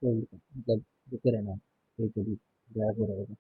Hold मतलब रुके रहना, कहीं पे भी ड्रैग हो रहेगा।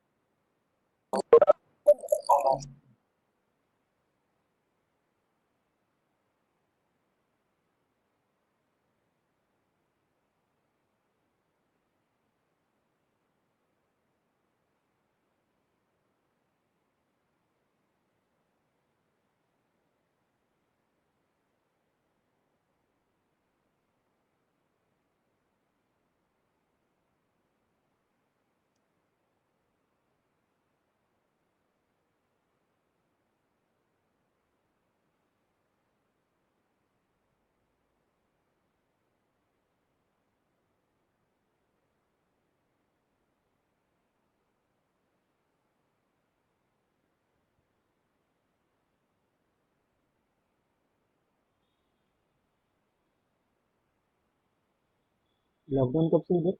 लॉकडाउन कब से उधर?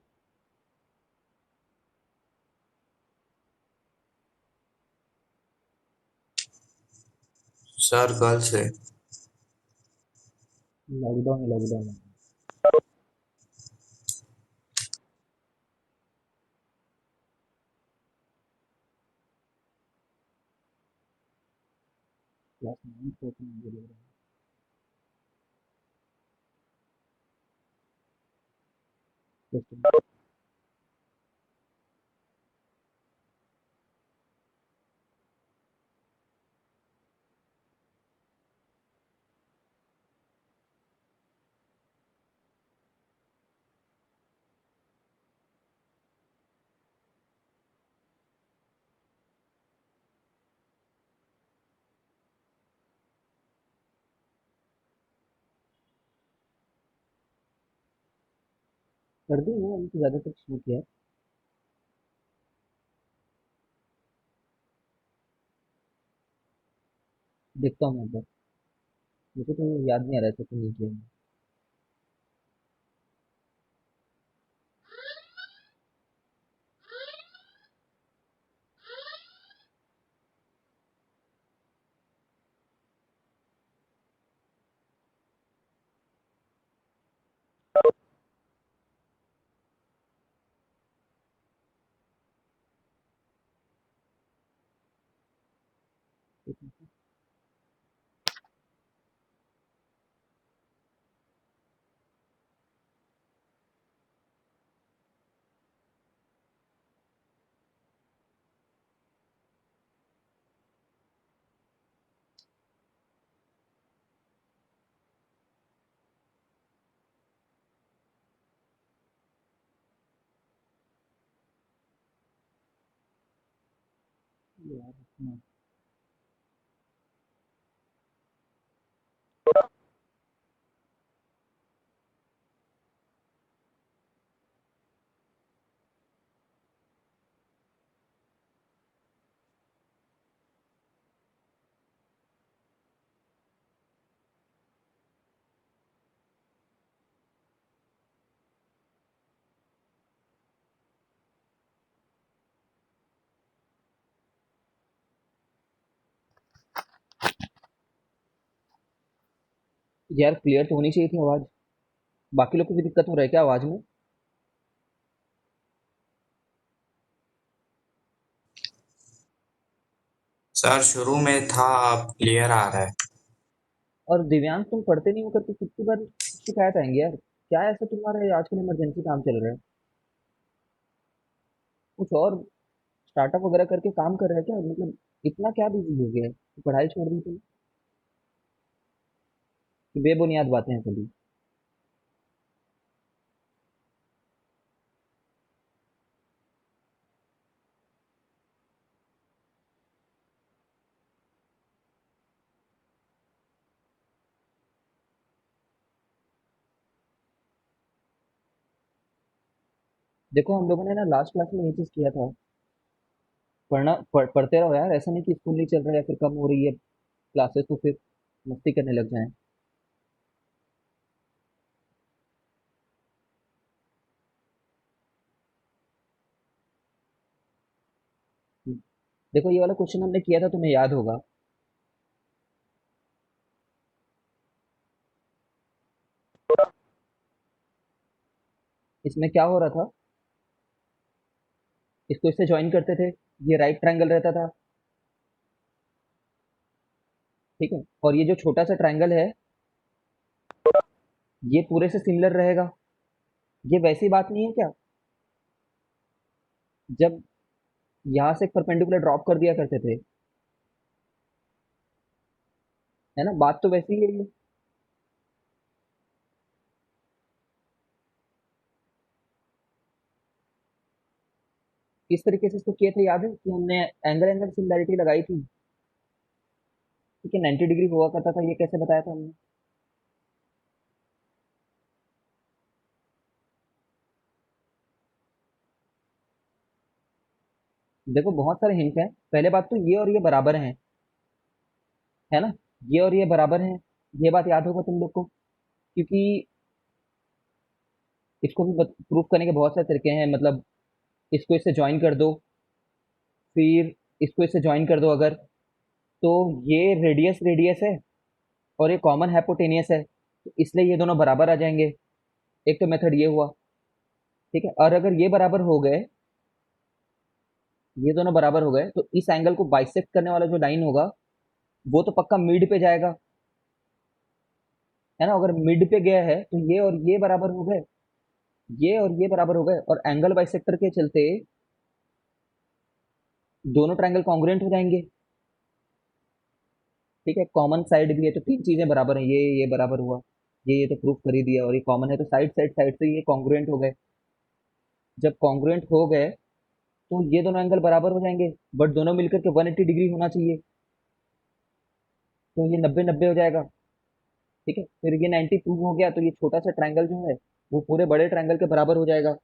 सर कल से। लॉकडाउन लॉकडाउन है। क्लास 9 14 मुझे लग रहा है टेस्ट। कर दी है उनकी ज्यादातर शुरू किया है। देखता हूँ मैं एक बार। मुझे तो याद नहीं आ रहा था कि नहीं किया है। यार इतना यार क्लियर तो होनी चाहिए थी आवाज। बाकी लोग को भी दिक्कत हो रहा है क्या आवाज में? सर शुरू में था, अब क्लियर आ रहा है। और दिव्यांग तुम पढ़ते नहीं हो करके कितनी बार शिकायत आएंगी यार? क्या ऐसा तुम्हारा आजकल इमरजेंसी काम चल रहा है? कुछ और स्टार्टअप वगैरह करके काम कर रहे हैं क्या मतलब? इतना क्या बिजी हो गया है कि पढ़ाई छोड़ दी तुम? कि बेबुनियाद बातें हैं सभी। देखो हम लोगों ने ना लास्ट क्लास में ये चीज किया था। पढ़ते रहो यार, ऐसा नहीं कि स्कूल नहीं चल रहा है या फिर कम हो रही है क्लासेस तो फिर मस्ती करने लग जाएं। देखो ये वाला क्वेश्चन हमने किया था, तुम्हें याद होगा। इसमें क्या हो रहा था, इसको इससे ज्वाइन करते थे, ये राइट ट्रायंगल रहता था, ठीक है, और ये जो छोटा सा ट्रायंगल है, ये पूरे से सिमिलर रहेगा। ये वैसी बात नहीं है क्या, जब यहाँ से एक परपेंडिकुलर ड्रॉप कर दिया करते थे, है ना, बात तो वैसी ही है ये। किस तरीके से इसको किए थे याद है कि हमने एंगल एंगल सिमिलैरिटी लगाई थी, ठीक है, 90 डिग्री हुआ करता था, ये कैसे बताया था हमने। देखो बहुत सारे हिंट हैं, पहले बात तो ये और ये बराबर हैं, है ना, ये और ये बराबर हैं, ये बात याद होगा तुम लोग को, क्योंकि इसको भी प्रूफ करने के बहुत सारे तरीके हैं, मतलब इसको इससे ज्वाइन कर दो, फिर इसको इससे ज्वाइन कर दो अगर, तो ये रेडियस रेडियस है और ये कॉमन हाइपोटेनियस है, तो इसलिए ये दोनों बराबर आ जाएंगे। एक तो मेथड ये हुआ, ठीक है, और अगर ये बराबर हो गए, ये दोनों बराबर हो गए, तो इस एंगल को बाइसेक्ट करने वाला जो लाइन होगा, वो तो पक्का मिड पे जाएगा, है ना, अगर मिड पे गया है तो ये और ये बराबर हो गए, ये और ये बराबर हो गए, और एंगल बाइसेक्टर के चलते दोनों ट्रायंगल कॉन्ग्रुएंट हो जाएंगे, ठीक है, कॉमन साइड भी है तो तीन चीजें बराबर हैं, ये बराबर हुआ, ये तो प्रूफ कर ही दिया, और ये कॉमन है तो साइड साइड साइड से ये कॉन्ग्रुएंट हो गए। जब कॉन्ग्रुएंट हो गए तो ये दोनों एंगल बराबर हो जाएंगे, बट दोनों मिलकर के 180 डिग्री होना चाहिए, तो ये 90 90 हो जाएगा, ठीक है, फिर ये 90 प्रूव हो गया, तो ये छोटा सा ट्रायंगल जो है वो पूरे बड़े ट्रायंगल के बराबर हो जाएगा,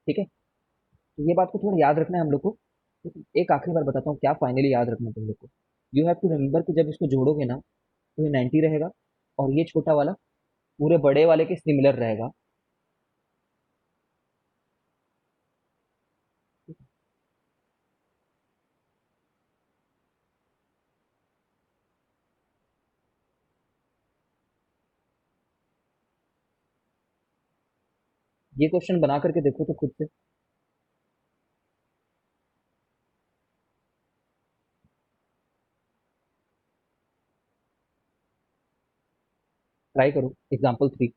ठीक है। तो ये बात को थोड़ा याद रखना है हम लोग को, ठीक है? एक आखिरी बार बताता हूँ क्या फाइनली याद रखना है तुम लोग को। यू हैव टू रिमेंबर कि जब इसको जोड़ोगे ना, तो ये 90 रहेगा, और ये छोटा वाला पूरे बड़े वाले के सिमिलर रहेगा। ये क्वेश्चन बना करके देखो तो खुद से, ट्राई करो एग्जाम्पल 3।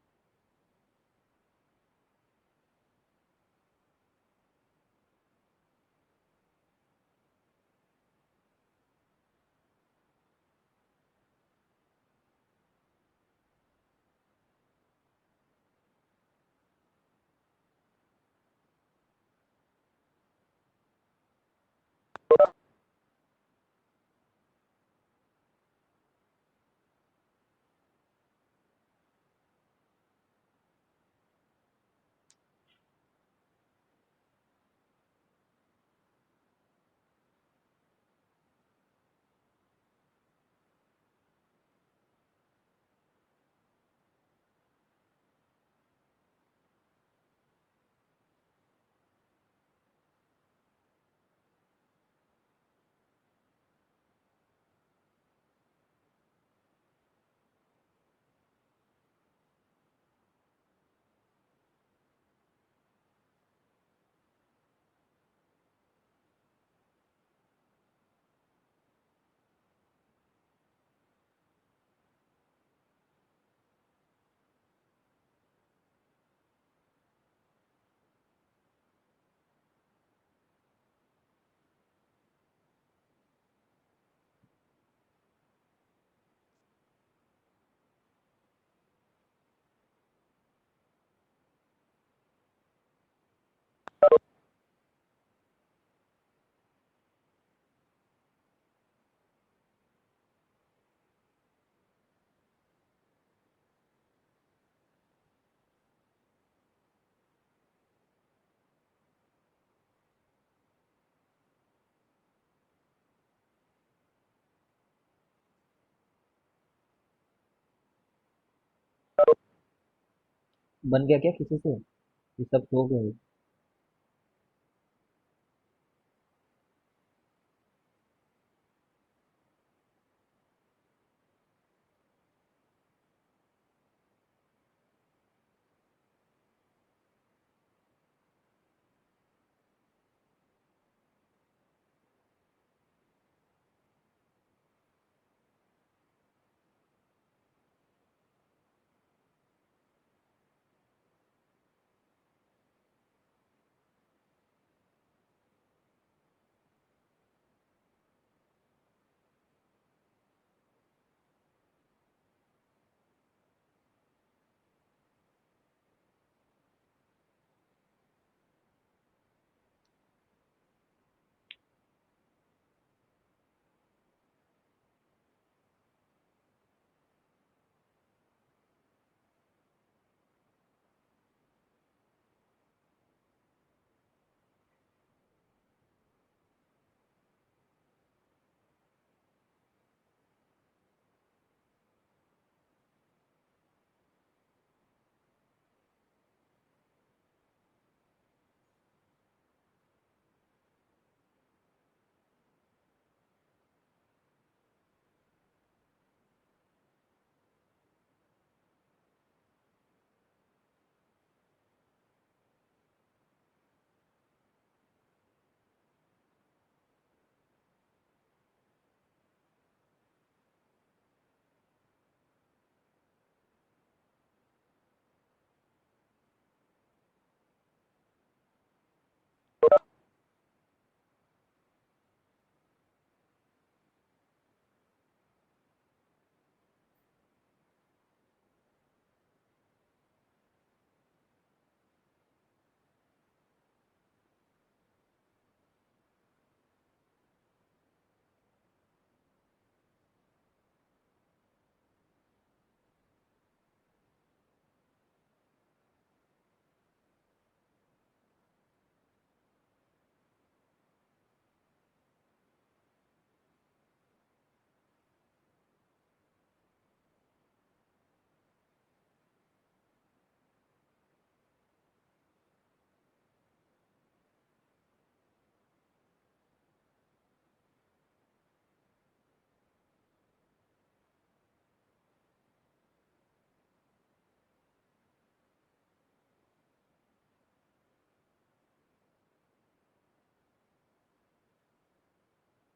बन गया क्या किसी से, ये सब सो गए।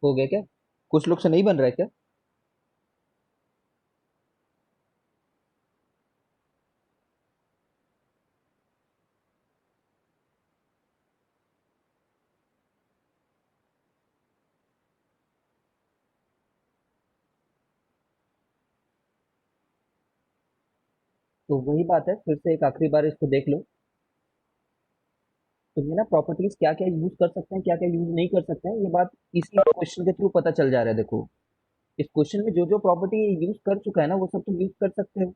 हो गया क्या? कुछ लोग से नहीं बन रहा है क्या? तो वही बात है, फिर से एक आखिरी बार इसको देख लो। तुम्हें ना प्रॉपर्टीज क्या क्या यूज कर सकते हैं, क्या क्या यूज नहीं कर सकते हैं, ये बात इसी क्वेश्चन के थ्रू पता चल जा रहा है। देखो, इस क्वेश्चन में जो जो प्रॉपर्टी यूज कर चुका है ना, वो सब तुम यूज कर सकते हो।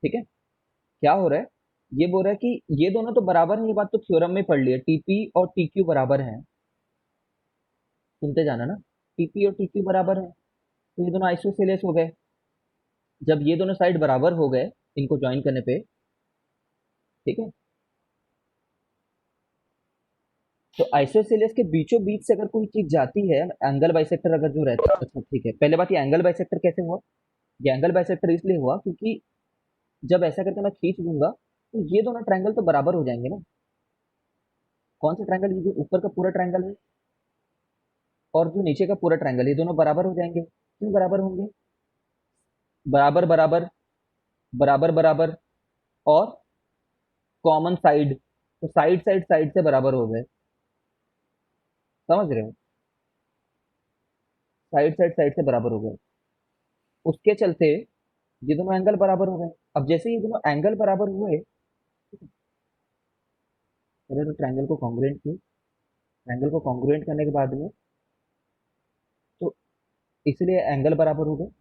ठीक है। क्या हो रहा है, ये बोल रहा है कि ये दोनों तो बराबर है, ये बात तो थ्योरम में पढ़ ली है, टीपी और टीक्यू बराबर है। सुनते जाना ना, टीपी और टीक्यू बराबर है, तो ये दोनों आइसोसेलेस हो गए। जब ये दोनों साइड बराबर हो गए इनको ज्वाइन करने पे, ठीक है, तो आइसोसेलेस के बीचों बीच से अगर कोई चीज जाती है, एंगल बाइसेक्टर अगर जो रहता है, अच्छा ठीक है, पहले बात, ये एंगल बाइसेक्टर कैसे हुआ? ये एंगल बाइसेक्टर इसलिए हुआ क्योंकि जब ऐसा करके मैं खींच दूंगा तो ये दोनों ट्रायंगल तो बराबर हो जाएंगे ना। कौन सा ट्रायंगल? ये जो ऊपर का पूरा ट्रायंगल है और जो नीचे का पूरा ट्रायंगल, ये दोनों बराबर हो जाएंगे। क्यों बराबर होंगे? बराबर बराबर, बराबर बराबर, और कॉमन साइड, तो साइड साइड साइड से बराबर हो गए। समझ रहे हो? साइड साइड साइड से बराबर हो गए, उसके चलते ये दोनों एंगल बराबर हो गए। अब जैसे ये दोनों एंगल बराबर हुए, पहले तो ट्रायंगल को कॉन्ग्रुएंट किए, ट्रायंगल को कॉन्ग्रुएंट करने के बाद में, तो इसलिए एंगल बराबर हो गए।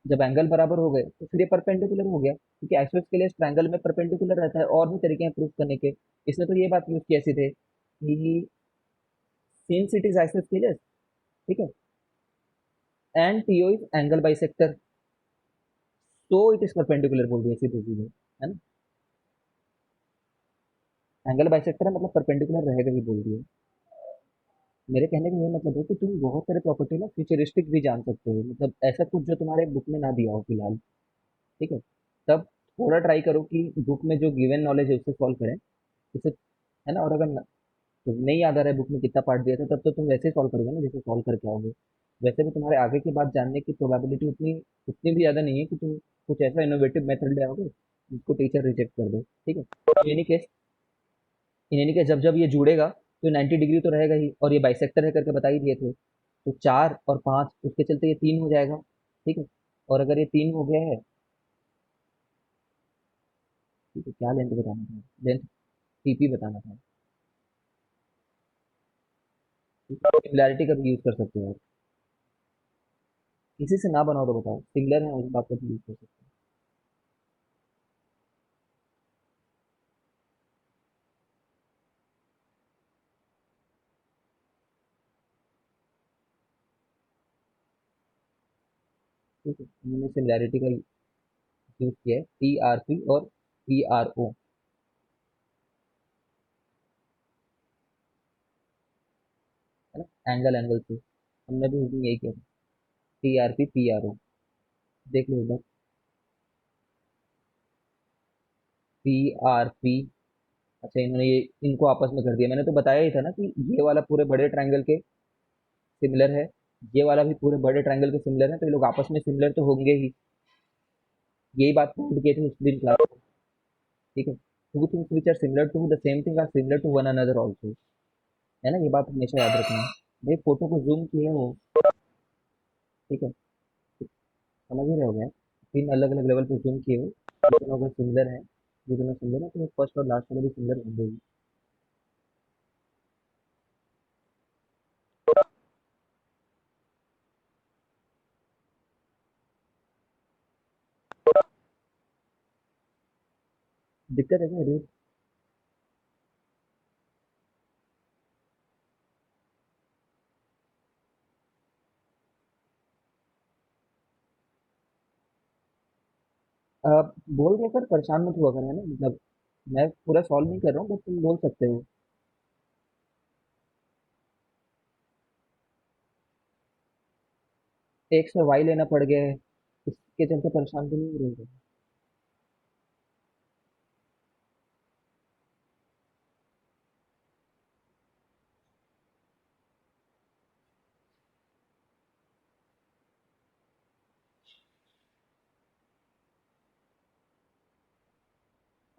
जब एंगल बराबर हो गए तो फिर ये परपेंडिकुलर हो गया, क्योंकि आइसोस्केलेस ट्रायंगल में परपेंडिकुलर रहता है। और भी तरीके हैं प्रूव करने के, इसने तो ये बात यूज की ऐसी थे कि सिंस इट इज आइसोस्केलेस, ठीक है, and TO is angle bisector, तो इट इज परपेंडिकुलर बोल दिया सीधे सीधे, है ना। एंगल बाइसेक्टर है मतलब परपेंडिकुलर रहेगा ही बोल दिया। मेरे कहने का ये मतलब है कि तुम बहुत सारे प्रॉपर्टी ना फ्यूचरिस्टिक भी जान सकते हो, मतलब ऐसा कुछ जो तुम्हारे बुक में ना दिया हो फिलहाल। ठीक है, तब थोड़ा ट्राई करो कि बुक में जो गिवन नॉलेज है उससे सॉल्व करें, इसे, है ना। और अगर तो नहीं याद आ रहा है बुक में कितना पार्ट दिया था, तब तो तुम वैसे ही सॉल्व करोगे ना जैसे सॉल्व करके आओगे। वैसे भी तुम्हारे आगे की बात जानने की प्रोबेबिलिटी उतनी उतनी भी ज़्यादा नहीं है कि तुम कुछ ऐसा इनोवेटिव मेथड ले आओगे जिसको टीचर रिजेक्ट कर दे। ठीक है, इन एनी केस जब जब ये जुड़ेगा तो 90 डिग्री तो रहेगा ही, और ये बाइसेक्टर है करके बता ही दिए थे, तो 4 और 5 उसके चलते ये 3 हो जाएगा। ठीक है, और अगर ये 3 हो गया है, ठीक है, क्या लेंथ बताना था? लेंथ टीपी बताना था। सिमिलैरिटी का भी यूज कर सकते हो, किसी से ना बनाओ तो बताओ, सिमिलर है उस बात का भी यूज कर सकते हो। ठीक है, हमने सिमिलैरिटी का यूज किया है, TRP और PRO, है ना, एंगल एंगल से हमने भी उसमें यही किया था, TRP PRO। देख लो इधर, PRP, अच्छा इन्होंने ये इनको आपस में कर दिया। मैंने तो बताया ही था ना कि ये वाला पूरे बड़े ट्रायंगल के सिमिलर है, ये वाला भी पूरे बड़े ट्रायंगल के सिमिलर है, तो ये लोग आपस में सिमिलर तो होंगे ही। यही बात प्रूव की थी उस दिन क्लास में। ठीक है, two things which are similar to the same thing are similar to one another also, है ना, ये बात हमेशा याद रखना। भाई फोटो को जूम किए हो, ठीक है, समझ ही रहे हो गए, 3 अलग अलग लेवल पे जूम किए हो, ये दोनों अगर सिमिलर है, ये दोनों सिमिलर है, तो फर्स्ट और लास्ट वाला भी सिमिलर होंगे ही। दिक्कत है क्या रूट? आप बोल दिया कर, परेशान मत हुआ कर, है ना, मतलब मैं पूरा सॉल्व नहीं कर रहा हूँ, बस तुम बोल सकते हो। एक्स और वाई लेना पड़ गया है, इसके चलते परेशान तो नहीं हो रही हो?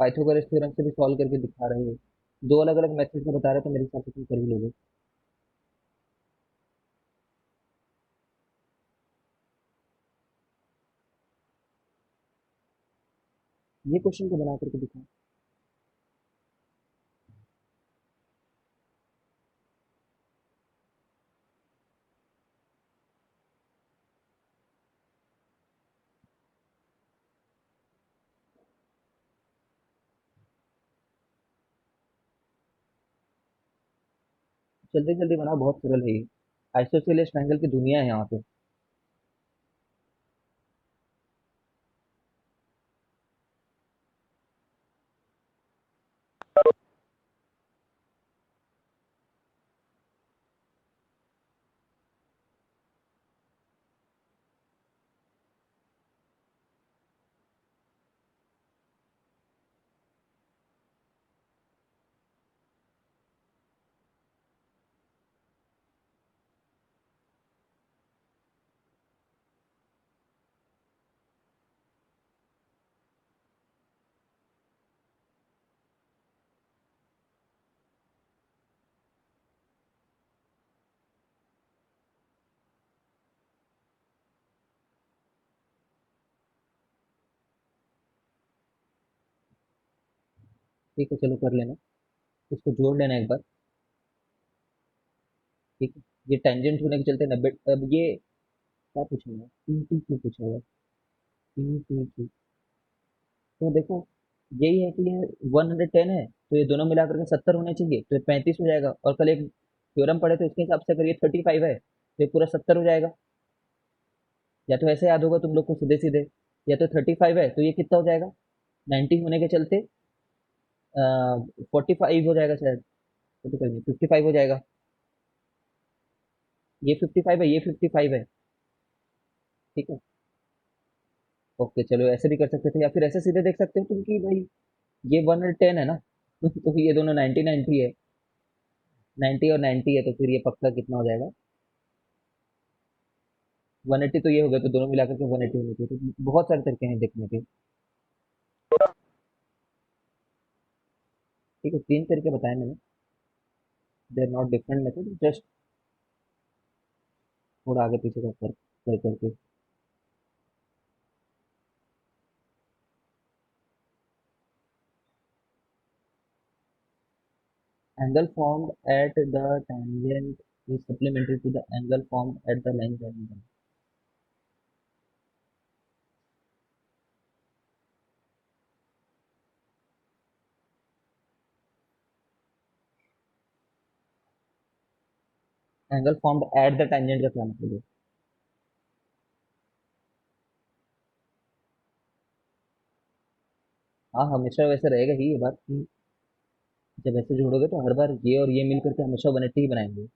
पाइथागोरस थ्योरम से भी सॉल्व करके दिखा रहे हो, दो अलग अलग मेथड से बता रहे हो, तो मेरे हिसाब से तुम कर ही लोगे। ये क्वेश्चन को बना करके दिखाओ। जल्दी जल्दी बनाओ, बहुत सरल है ये। आइसोसेलेस ट्रायंगल की दुनिया है यहाँ पे। ठीक है, चलो कर लेना। इसको जोड़ लेना एक बार। ठीक है। ये टेंजेंट होने के चलते 90, अब ये क्या पूछा हुआ है, P2 पूछा हुआ है। P2। तो देखो, यही है कि ये 110 है, तो ये दोनों मिलाकर के 70 होने चाहिए, तो ये 35 हो जाएगा। और कल एक थ्योरम पढ़े थे, उसके हिसाब से अगर ये 35 है तो ये पूरा 70 हो जाएगा। या तो ऐसे याद होगा तुम लोग को सीधे सीधे, या तो 35 है तो ये कितना हो जाएगा, 90 होने के चलते 45 हो जाएगा शायद। 45 नहीं, 55 हो जाएगा। ये 55 है, ये 55 है। ठीक है। ओके, चलो ऐसे भी कर सकते थे, या फिर ऐसे सीधे देख सकते हो तुम कि भाई ये 110 है ना तो ये दोनों 90 90 है। 90 और 90 है, तो फिर ये पक्का कितना हो जाएगा, 180। तो ये हो गया, तो दोनों मिलाकर के 180 होने चाहिए। तो बहुत सारे तरीके हैं देखने के। ठीक है, तीन तरीके बताए मैंने। They are not different method, just थोड़ा आगे पीछे का फर्क कर करके। Angle formed at the tangent is supplementary to the angle formed at the line joining them. Angle formed at the tangent का क्या मतलब है? हाँ, हमेशा वैसे रहेगा ही ये बात कि जब ऐसे जोड़ोगे तो हर बार ये और ये मिल करके हमेशा 180 ही बनाएंगे।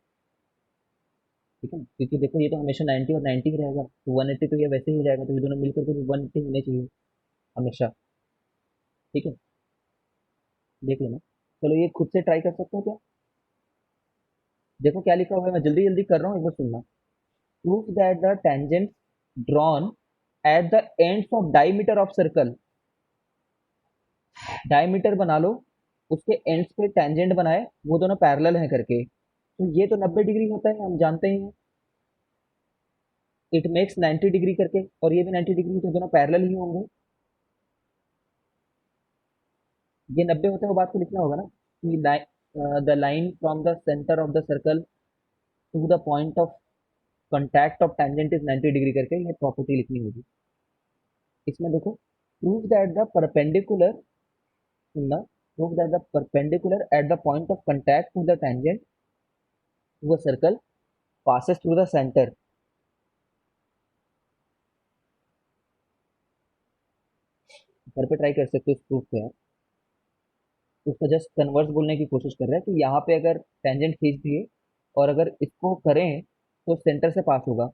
ठीक है ना, क्योंकि देखो ये तो हमेशा 90 और 90 ही रहेगा, तो 180 तो ये वैसे ही हो जाएगा, तो ये दोनों मिल करके भी 180 होने चाहिए हमेशा। ठीक है, देख लेना। चलो, ये खुद से ट्राई कर सकते हो क्या? देखो क्या लिखा हुआ है, मैं जल्दी जल्दी कर रहा हूँ, एक बार सुनना। Prove that the tangent drawn at the ends of diameter of circle. Diameter बना लो, उसके एंड्स पे टेंजेंट बनाए, वो दोनों पैरेलल हैं करके, तो ये तो 90 डिग्री होता है, हम जानते ही हैं। इट मेक्स 90 डिग्री करके, और ये भी 90 डिग्री, तो दोनों पैरेलल ही होंगे। ये 90 होता है, वो बात को लिखना होगा ना कि the line from the centre of the circle to the point of contact of tangent is 90 degree करके, ये प्रॉपर्टी लिखनी होगी। इसमें देखो, प्रूव दैट द परपेंडिकुलर, सुनना, prove that the perpendicular at the point of contact to the tangent to a circle passes through the center। घर पे try कर सकते हो इस प्रूफ को यार। उसका जस्ट कन्वर्स बोलने की कोशिश कर रहा है कि यहाँ पे अगर टेंजेंट खींच दिए और अगर इसको करें तो सेंटर से पास होगा।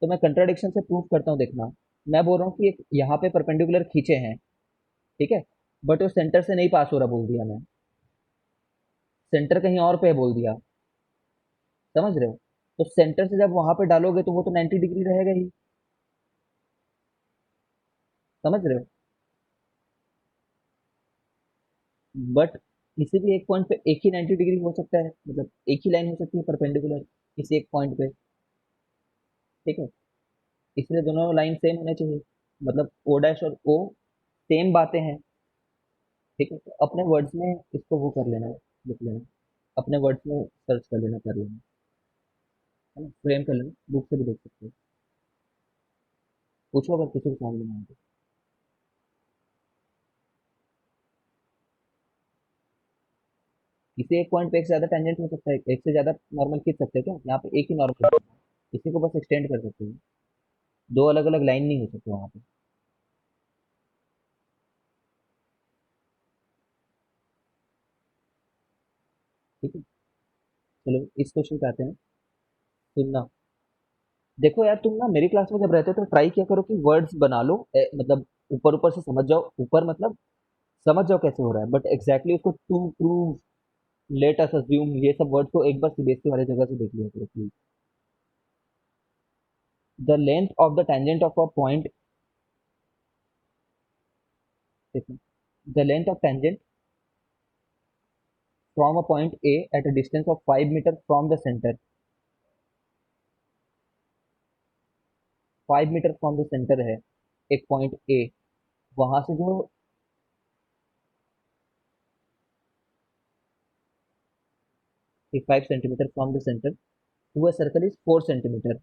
तो मैं कंट्राडिक्शन से प्रूफ करता हूँ, देखना। मैं बोल रहा हूँ कि एक यहाँ पे परपेंडिकुलर खींचे हैं, ठीक है, बट वो सेंटर से नहीं पास हो रहा बोल दिया मैं। सेंटर कहीं और पे है बोल दिया। समझ रहे हो? तो सेंटर से जब वहां पे डालोगे तो वो तो 90 डिग्री रहेगा ही। समझ रहे हो? बट किसी भी एक पॉइंट पे एक ही 90 डिग्री हो सकता है, मतलब एक ही लाइन हो सकती है परपेंडिकुलर किसी एक पॉइंट पे। ठीक है, इसलिए दोनों लाइन सेम होने चाहिए, मतलब ओ डैश और ओ सेम बातें हैं। ठीक है, तो अपने वर्ड्स में इसको वो कर लेना, लिख लेना, अपने वर्ड्स में सर्च कर लेना, कर लेना, है ना, फ्रेम कर लेना, बुक से भी देख सकते हो। पूछो अगर किसी को समझ में आए तो। किसी एक पॉइंट पे एक से ज्यादा टेंजेंट हो सकता है, एक से ज्यादा नॉर्मल खींच सकते हैं क्या? यहाँ पे एक ही नॉर्मल, इसी को बस एक्सटेंड कर सकते हैं, दो अलग अलग लाइन नहीं हो सकते वहां पे। ठीक है, चलो इस क्वेश्चन पे आते हैं। सुनना, देखो यार, तुम ना मेरी क्लास में जब रहते हो तो ट्राई किया करो कि वर्ड्स बना लो, मतलब ऊपर ऊपर से समझ जाओ, ऊपर मतलब समझ जाओ कैसे हो रहा है, बट एग्जैक्टली उसको to prove, let us assume, ये सब वर्ड्स को एक बार सीबीएसई वाली जगह से देख लिया करो please. The length of the tangent of a point, the length of tangent from a point A at a distance of 5 metre from the centre, 5 metre from the centre है एक पॉइंट ए, वहां से जो 5 centimetre from the centre to a circle is 4 centimetre.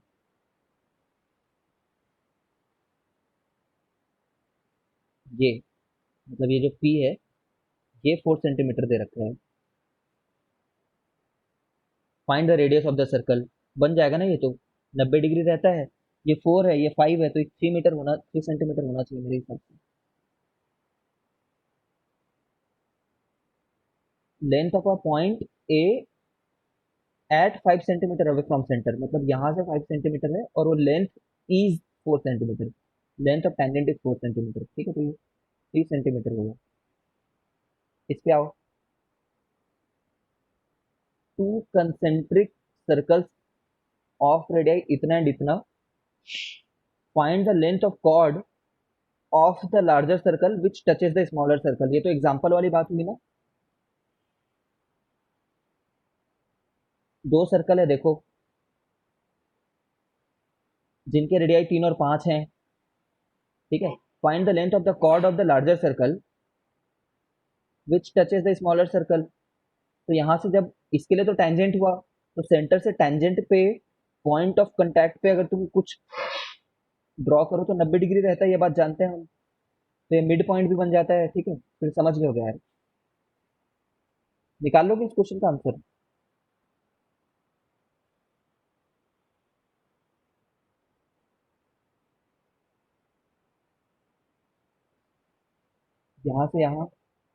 ये मतलब ये जो पी है, ये 4 सेंटीमीटर दे रखा है। Find the radius of the circle, बन जाएगा ना ये तो, 90 डिग्री रहता है, ये 4 है, ये 5 है, तो ये 3 मीटर होना, 3 सेंटीमीटर होना चाहिए मेरे हिसाब से। Length of a point A at 5 centimetre away from centre, मतलब यहाँ से 5 सेंटीमीटर है और वो length is 4 centimetre, length of tangent is 4 centimetre. ठीक है, तो ये 3 सेंटीमीटर होगा। इस पे आओ, two concentric circles of radii इतना एंड इतना, find the length of chord of the larger circle which touches the smaller circle. ये तो एग्जांपल वाली बात हुई ना, दो सर्कल है देखो, जिनके रेडियाई 3 और 5 हैं। ठीक है, find the length of the chord of the larger circle which touches the smaller circle. तो यहाँ से जब इसके लिए तो टेंजेंट हुआ, तो सेंटर से टेंजेंट पे पॉइंट ऑफ कांटेक्ट पे अगर तुम कुछ ड्रॉ करो तो 90 डिग्री रहता है, ये बात जानते हैं हम, तो ये मिड पॉइंट भी बन जाता है। ठीक है, फिर समझ गए हो गया यार, निकाल लोगे इस क्वेश्चन का आंसर। यहाँ से यहाँ,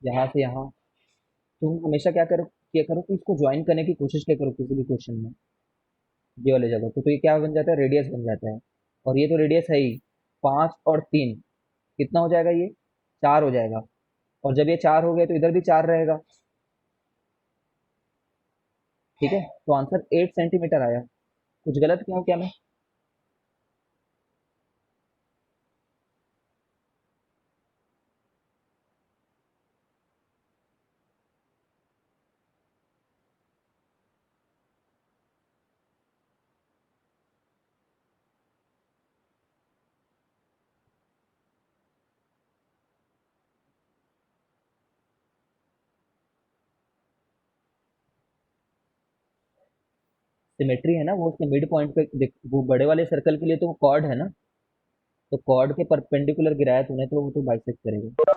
यहाँ से यहाँ, तुम हमेशा क्या करो, किया करो कि इसको ज्वाइन करने की कोशिश किया करो किसी भी क्वेश्चन में, ये वाले जगह तो ये क्या बन जाता है, रेडियस बन जाता है। और ये तो रेडियस है ही, 5 और 3, कितना हो जाएगा ये, 4 हो जाएगा। और जब ये 4 हो गए तो इधर भी 4 रहेगा। ठीक है, तो आंसर 8 सेंटीमीटर आया। कुछ गलत किया हूँ क्या मैं? सिमेट्री है ना वो, उसके मिड पॉइंट पे वो बड़े वाले सर्कल के लिए तो कॉर्ड है ना, तो कॉर्ड के परपेंडिकुलर गिराया तूने तो वो तो बाइसेक्ट करेगा।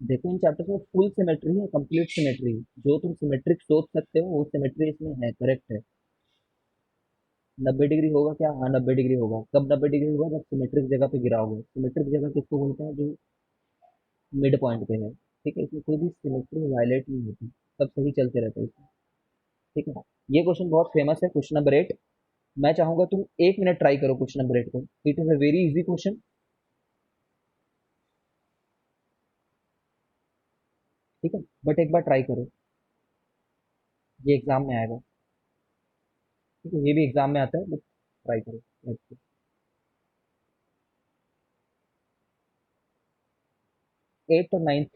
देखो इन चैप्टर्स में फुल सिमेट्री है, कंप्लीट सिमेट्री, जो तुम सिमेट्रिक सोच सकते हो वो सिमेट्री इसमें है, करेक्ट है। 90 डिग्री होगा क्या? हाँ 90 डिग्री होगा। कब 90 डिग्री होगा? जब सिमेट्रिक जगह पे गिरा होगा। सिमेट्रिक जगह किसको बोलते हैं? जो मिड पॉइंट पे है। ठीक है, इसमें कोई भी सिमेट्री वायलेट नहीं होती, सब सही चलते रहते हैं इसमें। ठीक है, ये क्वेश्चन बहुत फेमस है, क्वेश्चन नंबर 8। मैं चाहूंगा तुम 1 मिनट ट्राई करो क्वेश्चन नंबर 8 को, it is a very easy question. ठीक है, बट एक बार ट्राई करो, ये एग्जाम में आएगा। ठीक है, ये भी एग्जाम में आता है, बट ट्राई करो। एट्थ और नाइन्थ।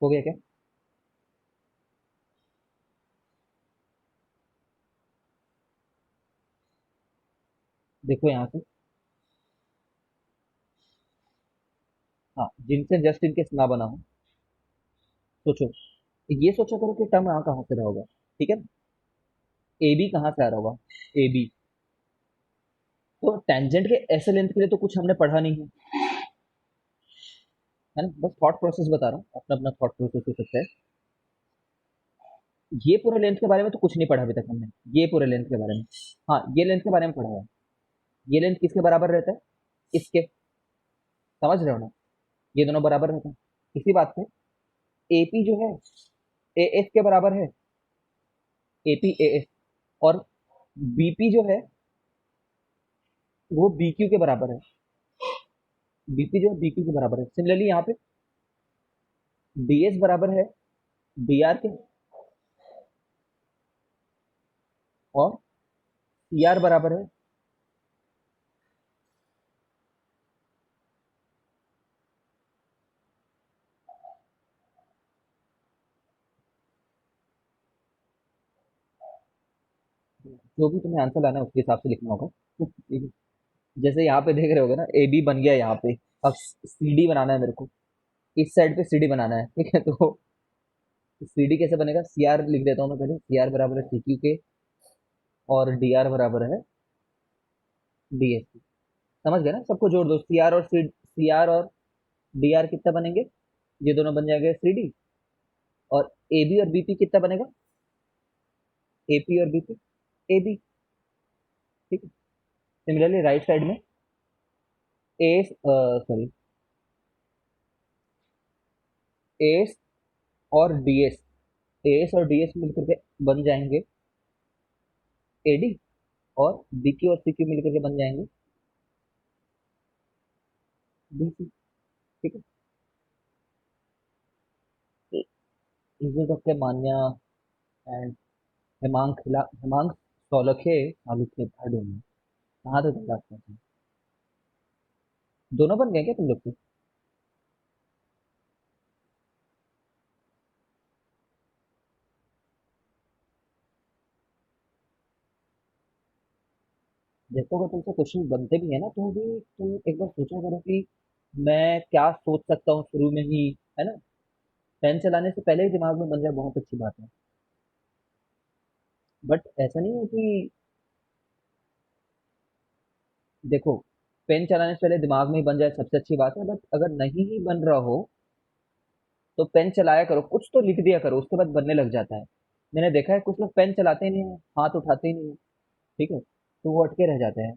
हो गया क्या? देखो यहाँ से, हाँ, जिनसे जस्ट इन केस ना बना हो, सोचो, ये सोचा करो कि टर्म यहाँ कहाँ से रहा होगा, ठीक है ना। ए बी कहाँ से आ रहा होगा, ए बी, तो टेंजेंट के ऐसे लेंथ के लिए तो कुछ हमने पढ़ा नहीं है ना, बस थॉट प्रोसेस बता रहा हूँ, अपना अपना थॉट प्रोसेस हो सकता है। ये पूरे लेंथ के बारे में तो कुछ नहीं पढ़ा अभी तक हमने, ये पूरे लेंथ के बारे में, हाँ ये लेंथ के बारे में पढ़ा है। ये लेंथ किसके बराबर रहता है, इसके, समझ रहे हो ना, ये दोनों बराबर रहते हैं। इसी बात पे एपी जो है ए एस के बराबर है, एपी ए एस, और बीपी जो है वो बीक्यू के बराबर है, बीपी जो है बीक्यू के बराबर है। सिमिलरली यहाँ पे डीएस बराबर है डीआर के, और सीआर बराबर है, जो भी तुम्हें आंसर लाना है उसके हिसाब से लिखना होगा। ठीक है? जैसे यहाँ पे देख रहे होगे ना, ए बी बन गया यहाँ पे, अब सी डी बनाना है मेरे को, इस साइड पे सी डी बनाना है, ठीक है, तो सी डी कैसे बनेगा, सी आर लिख देता हूँ मैं पहले, सी आर बराबर है सी क्यू के, और डी आर बराबर है डी एस की। समझ गए ना, सबको जोड़ दो, सी आर और डी आर कितना बनेंगे, ये दोनों बन जाएंगे सी डी, और ए बी और बी पी कितना बनेगा, ए पी और बी पी ए बी, ठीक है। सिमिलरली राइट साइड में ए, सॉरी, एस और डीएस, एस और डीएस मिलकर के बन जाएंगे एडी, और बीक्यू और सीक्यू मिलकर के बन जाएंगे बीसी, ठीक है। Is doctor Manya and Hemang सौलखे आलूखे भाडू में, कहाँ तक क्लास में, दोनों बन गए क्या तुम लोग के। देखो अगर तुमसे क्वेश्चन बनते भी है ना, तो भी तुम एक बार सोचा करो कि मैं क्या सोच सकता हूँ शुरू में ही, है ना। पेन चलाने से पहले ही दिमाग में बन जाए, बहुत अच्छी बात है, बट ऐसा नहीं है कि, देखो, पेन चलाने से पहले दिमाग में ही बन जाए सबसे अच्छी बात है, बट अगर नहीं ही बन रहा हो तो पेन चलाया करो, कुछ तो लिख दिया करो, उसके बाद बनने लग जाता है। मैंने देखा है कुछ लोग पेन चलाते ही नहीं है, हाथ उठाते ही नहीं है, ठीक है, तो वो अटके रह जाते हैं।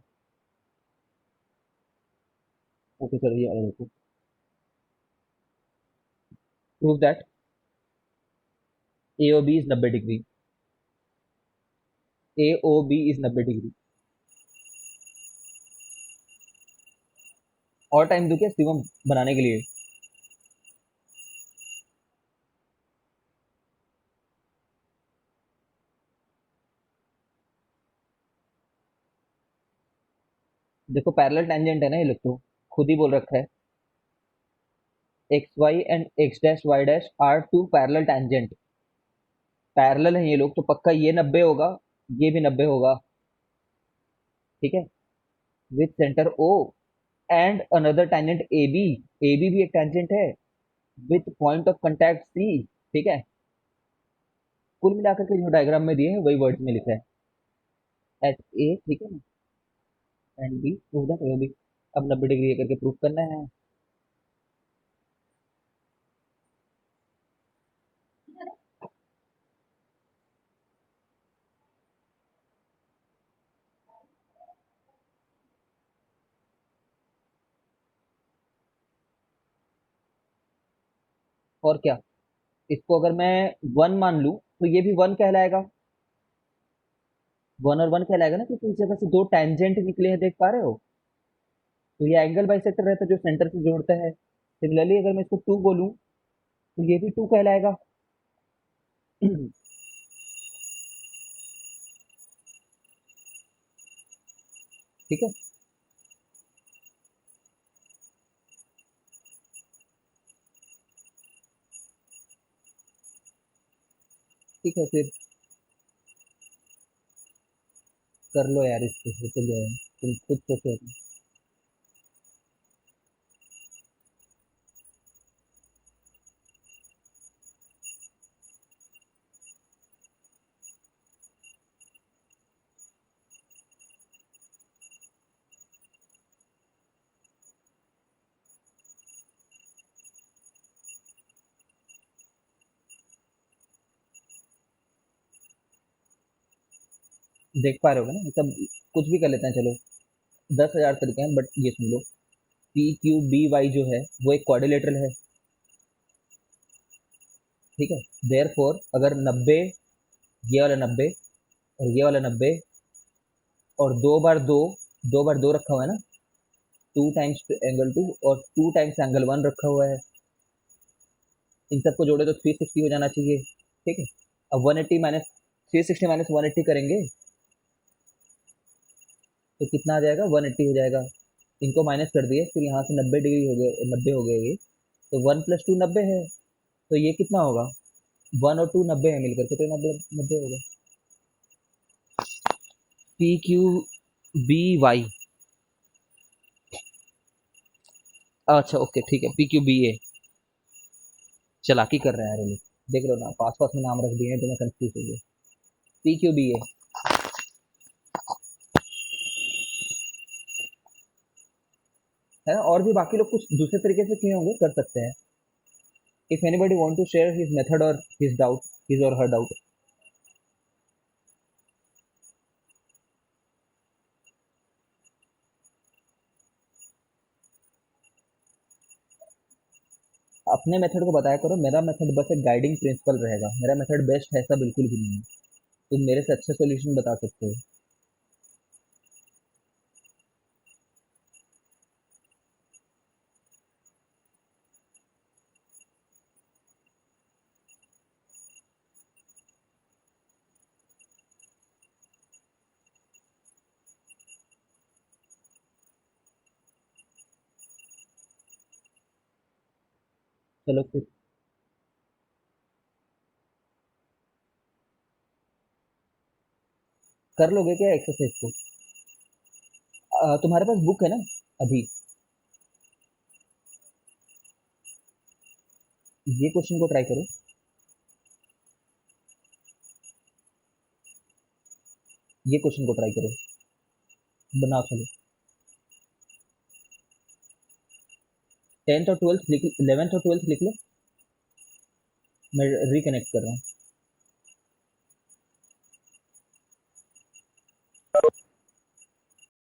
ओके चलो, ये देखो, prove that A O B is 90 degree, A O B is 90 degree. और टाइम दो क्या शिवम बनाने के लिए। देखो पैरेलल टेंजेंट है ना, ये लोग तो खुद ही बोल रखा है, X Y and X dash Y dash are two parallel tangent, parallel है ये लोग, तो पक्का ये 90 होगा, ये भी 90 होगा, ठीक है, with centre O and another tangent A B, A B भी एक टेंजेंट है, with point of contact C, ठीक है। कुल मिलाकर के जो डायग्राम में दिए हैं वही वर्ड्स में लिखा है, एट ए, ठीक है ना, and B prove that A B. अब 90 डिग्री करके प्रूव करना है। और क्या, इसको अगर मैं वन मान लूं तो ये भी वन कहलाएगा, वन और वन कहलाएगा ना, क्योंकि इस जगह से दो टेंजेंट निकले हैं, देख पा रहे हो, तो ये एंगल बाइसेक्टर रहता है जो सेंटर से जोड़ता है। सिमिलरली अगर मैं इसको टू बोलूं तो ये भी टू कहलाएगा। ठीक है, ठीक है, फिर कर लो यार, इसको हो तो गया है। तुम खुद सोचो। देख पा रहे होगे ना, मतलब कुछ भी कर लेते हैं चलो। 10,000 तरीके हैं, बट ये सुन लो। पी क्यू बी वाई जो है वो एक क्वाड्रिलेटरल है, ठीक है। देयर फोर अगर 90, ये वाला 90 और ये वाला 90, और दो बार दो रखा हुआ है ना, 2 टाइम्स एंगल 2 और 2 टाइम्स एंगल 1 रखा हुआ है, इन सबको जोड़े तो 360 हो जाना चाहिए, ठीक है। अब 180 माइनस 360 माइनस 180 करेंगे तो कितना आ जाएगा, 180 हो जाएगा। इनको माइनस कर दिए, फिर यहाँ से 90 डिग्री हो गए, 90 हो गए ये, तो 1 + 2 90 है। तो ये कितना होगा, 1 और 2 90 है मिलकर के, तो 90 होगा। पी क्यू बी वाई, अच्छा ओके ठीक है, पी क्यू बी ए। चालाकी कर रहे हैं यार ये लोग, देख रहे हो ना, पास पास में नाम रख दिए हैं तो मैं कंफ्यूज हो गया। पी क्यू बी ए है ना, और भी बाकी लोग कुछ दूसरे तरीके से किए होंगे, कर सकते हैं। If anybody want to share his method और हिज डाउट, हिज और हर डाउट। अपने मेथड को बताया करो, मेरा मेथड बस एक गाइडिंग प्रिंसिपल रहेगा, मेरा मेथड बेस्ट है ऐसा बिल्कुल भी नहीं है। तुम मेरे से अच्छे सॉल्यूशन बता सकते हो। चलो फिर कर लोगे क्या एक्सरसाइज को? तुम्हारे पास बुक है ना अभी? ये क्वेश्चन को ट्राई करो, ये क्वेश्चन को ट्राई करो, बनाओ चलो। 10th और 12th लिख, 11th और 12th लिख लो, मैं रिकनेक्ट कर रहा हूँ।